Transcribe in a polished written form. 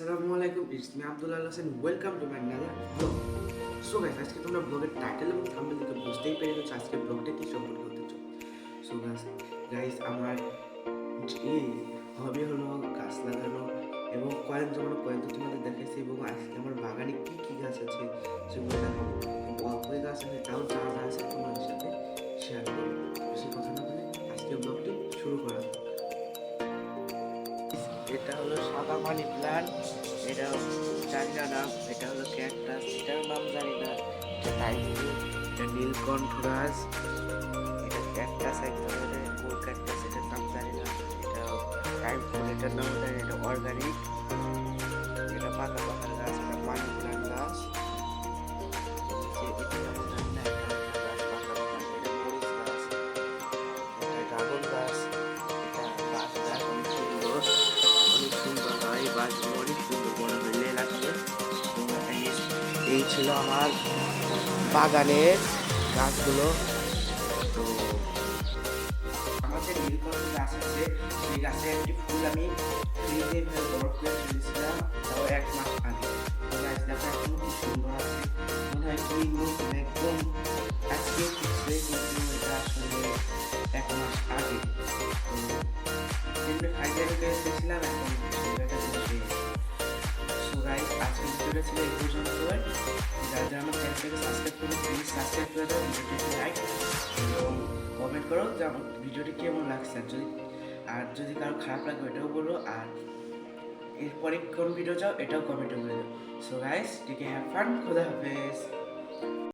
আসসালামু আলাইকুম, it's me Abdul Al Hossain. Welcome to my another blog. So guys, আজকে তোমরা ব্লগের টাইটেল এবং থাম্বনেল থেকে বুঝতেই পেরে গেছো আজকে ব্লগটা কি সম্পর্কে হতে চলেছে। সো গাইস আমার হবি হলো গাছ লাগানো এবং কয়েন জমানো। কয়েন তো তোমাদের দেখাইছি এবং আজকে আমার বাগানে কী কী গাছ আছে সেগুলো দেখাবো। অল্পই গাছ আছে, তাও যা যা আছে তোমাদের সাথে শেয়ার করবো। বেশি কথা না বলে আজকে ব্লগটি শুরু করা যাক। এটা হলো সাদা মানি প্ল্যান্ট, এটা জানি না নাম। এটা হলো ক্যাকটাস, এটার নাম জানি না। এটা টাইগ্রি, এটা নীলকণ্ঠ গাছ, এটা ক্যাকটাস এক ধরনের গোল ক্যাকটাস, এটার নাম জানি না। এটা টাইম ফুল, এটার নাম জানি না। এটা অর্গানিক, এটা পাতা পাতার গাছ, এটা মানি প্ল্যান্ট গাছ। এটা নাম জানি না। এটা গাছ পাতা পাতা, এটা মরিচ গাছ, এটা ড্রাগন গাছ। এটা বাঁশ গাছ, অনেক সুন্দর, অনেক সুন্দর হয়। বাঁশগুলো অনেক সুন্দর বড় হইলে লাগছে। এই ছিল আমার বাগানের গাছগুলো। তো আমার যে নীলকণ্ঠ গাছ আছে, সেই গাছে একটি ফুল আমি ফ্রিজে বরফ করে তুলেছিলাম, তাও 1 মাস আগে। তো গাছ দেখো এখন কি সুন্দর আছে, মনে হয় কি নতুন একদম। আজকে ফুটছে, কিন্তু এটা আসলে 1 মাস আগে। তো যেগুলো ফাইনালি পেয়েছিলাম এখন সেগুলোটা বসে। সো গাইস, আজকের ভিডিওটা ছিল এই পর্যন্তই। যারা যারা আমার চ্যানেলটাকে সাবস্ক্রাইব করবে প্লিজ সাবস্ক্রাইব করে দাও, ভিডিওটি লাইক এবং কমেন্ট করো যে আমার ভিডিওটি কেমন লাগছে। আর যদি কারো খারাপ লাগে এটাও বলো, আর এরপরে কোন ভিডিও চাও এটাও কমেন্টে বলে দাও। So guys, take care, have fun, খোদা হাফেজ।